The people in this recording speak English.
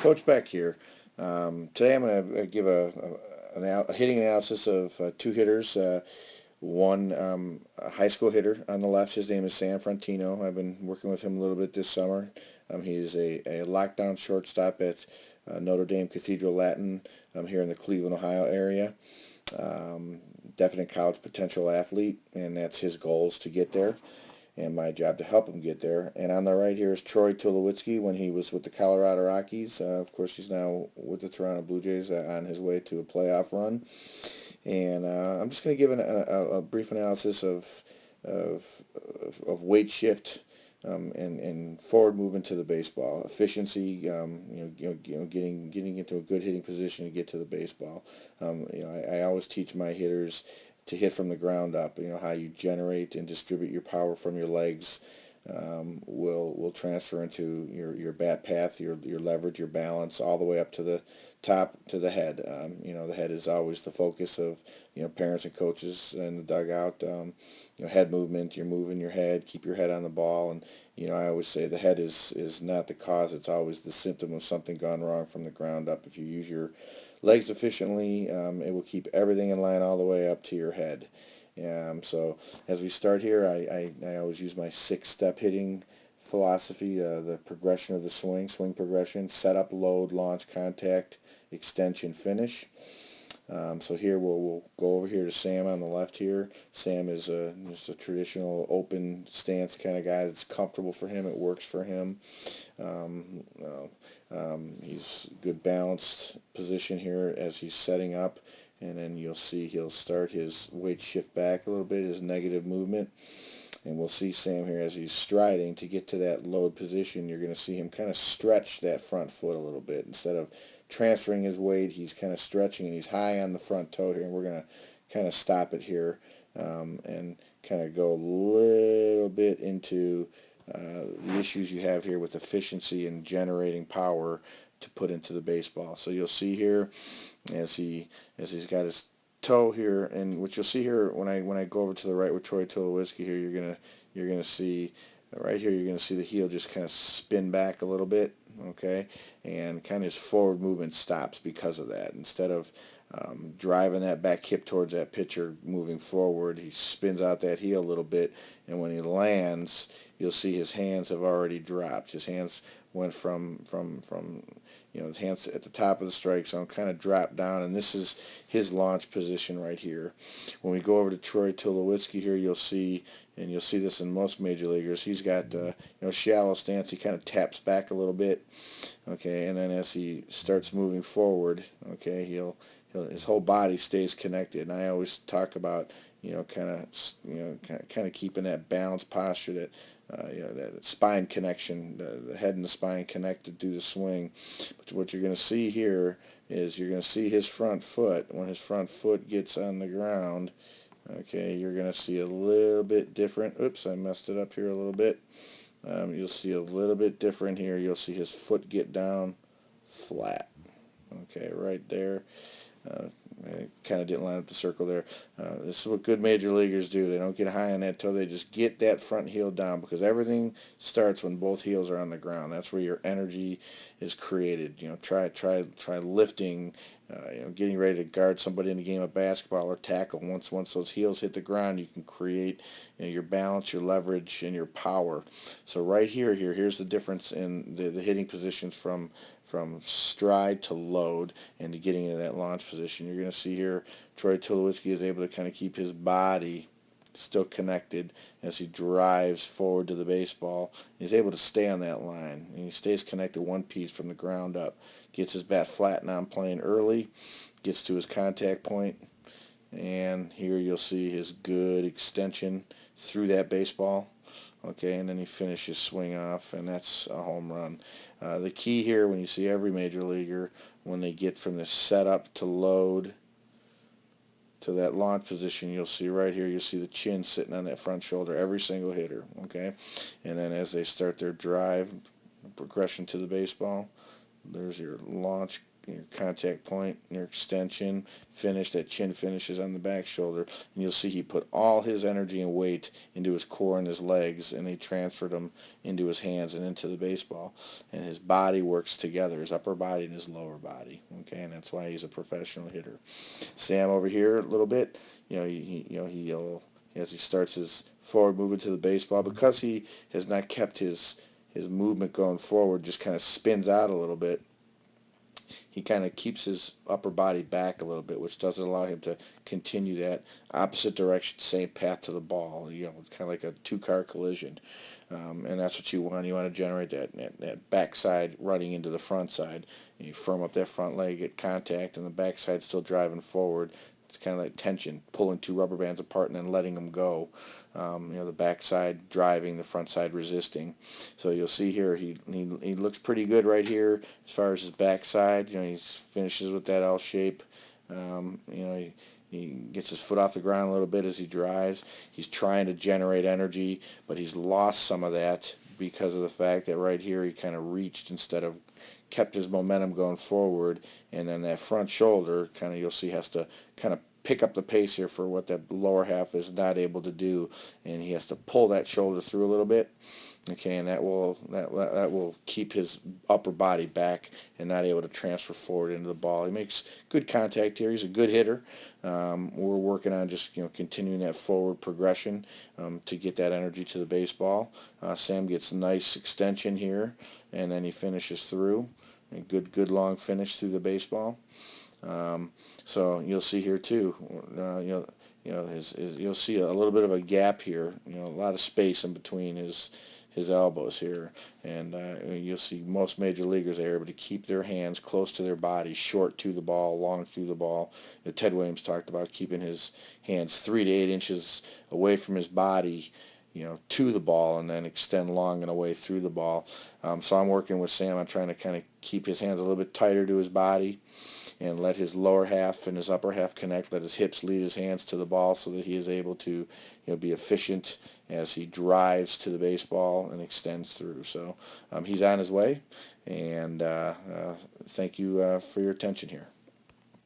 Coach Beck here. Today I'm going to give a hitting analysis of two hitters. One a high school hitter on the left. His name is Sam Frontino. I've been working with him a little bit this summer. He's a lockdown shortstop at Notre Dame Cathedral Latin here in the Cleveland, Ohio area. Definite college potential athlete, and that's his goals to get there, and my job to help him get there. And on the right here is Tulowitzki when he was with the Colorado Rockies. Of course, he's now with the Toronto Blue Jays on his way to a playoff run. And I'm just going to give a brief analysis of weight shift and forward movement to the baseball, efficiency, getting into a good hitting position to get to the baseball. I always teach my hitters to hit from the ground up. How you generate and distribute your power from your legs will transfer into your bat path, your leverage, your balance, all the way up to the top to the head. The head is always the focus of parents and coaches in the dugout. Head movement. You're moving your head. Keep your head on the ball. And I always say the head is not the cause. It's always the symptom of something gone wrong from the ground up. If you use your legs efficiently, it will keep everything in line all the way up to your head. So as we start here, I always use my 6-step hitting philosophy, the progression of the swing progression: setup, load, launch, contact, extension, finish. So here we'll go over here to Sam on the left here. Sam is just a traditional open stance kind of guy that's comfortable for him. It works for him. He's good balanced position here as he's setting up. And then you'll see he'll start his weight shift back a little bit, his negative movement. And we'll see Sam here as he's striding to get to that load position. You're going to see him kind of stretch that front foot a little bit. Instead of transferring his weight, he's kind of stretching, and he's high on the front toe here. And we're going to kind of stop it here and kind of go a little bit into the issues you have here with efficiency and generating power to put into the baseball. So you'll see here as he's got his toe here, and what you'll see here when I go over to the right with Troy Tulowitzki here, you're gonna see right here, you're gonna see the heel just kind of spin back a little bit, okay, and kind of his forward movement stops because of that. Instead of driving that back hip towards that pitcher moving forward, he spins out that heel a little bit, and when he lands, you'll see his hands have already dropped. His hands went from his hands at the top of the strike zone, kind of dropped down, and this is his launch position right here. When we go over to Troy Tulowitzki here, you'll see this in most major leaguers, he's got shallow stance. He kind of taps back a little bit, okay, and then as he starts moving forward, okay, his whole body stays connected. And I always talk about kind of keeping that balanced posture, that that spine connection, the head and the spine connected through the swing. But what you're going to see here is you're going to see his front foot. When his front foot gets on the ground, okay, you're going to see a little bit different. Oops, I messed it up here a little bit. You'll see a little bit different here. You'll see his foot get down flat. Okay, right there. I kind of didn't line up the circle there. This is what good major leaguers do. They don't get high on that toe. They just get that front heel down, because everything starts when both heels are on the ground. That's where your energy is created. Try lifting, getting ready to guard somebody in a game of basketball or tackle. Once those heels hit the ground, you can create your balance, your leverage, and your power. So right here's the difference in the hitting positions from stride to load and to getting into that launch position. You're going to see here Troy Tulowitzki is able to kind of keep his body still connected as he drives forward to the baseball. He's able to stay on that line, and he stays connected one piece from the ground up. Gets his bat flat on plane early, gets to his contact point, and here you'll see his good extension through that baseball. Okay, and then he finishes swing off, and that's a home run. The key here, when you see every major leaguer, when they get from the setup to load to that launch position, you'll see right here, you'll see the chin sitting on that front shoulder, every single hitter, okay? And then as they start their drive, progression to the baseball, there's your launch, your contact point, your extension, finish, that chin finishes on the back shoulder, and you'll see he put all his energy and weight into his core and his legs, and he transferred them into his hands and into the baseball. And his body works together, his upper body and his lower body. Okay, and that's why he's a professional hitter. Sam over here a little bit, he'll as he starts his forward movement to the baseball, because he has not kept his movement going forward, just kind of spins out a little bit. He kind of keeps his upper body back a little bit, which doesn't allow him to continue that opposite direction, same path to the ball. Kind of like a two-car collision, and that's what you want. You want to generate that backside running into the front side. And you firm up that front leg, get contact, and the backside still driving forward. It's kind of like tension, pulling two rubber bands apart and then letting them go. The backside driving, the front side resisting. So you'll see here he looks pretty good right here as far as his backside. He finishes with that L shape. He gets his foot off the ground a little bit as he drives. He's trying to generate energy, but he's lost some of that because of the fact that right here he kind of reached instead of kept his momentum going forward, and then that front shoulder kind of, you'll see, has to kind of pick up the pace here for what that lower half is not able to do, and he has to pull that shoulder through a little bit. Okay, and that will keep his upper body back and not able to transfer forward into the ball. He makes good contact here. He's a good hitter. We're working on just continuing that forward progression to get that energy to the baseball. Sam gets a nice extension here, and then he finishes through. A good long finish through the baseball. So you'll see here too. You'll see a little bit of a gap here. A lot of space in between his elbows here, and you'll see most major leaguers are able to keep their hands close to their body, short to the ball, long through the ball. Ted Williams talked about keeping his hands 3 to 8 inches away from his body, to the ball, and then extend long and away through the ball. So I'm working with Sam on trying to kind of keep his hands a little bit tighter to his body and let his lower half and his upper half connect, let his hips lead his hands to the ball so that he is able to be efficient as he drives to the baseball and extends through. So he's on his way, and thank you for your attention here.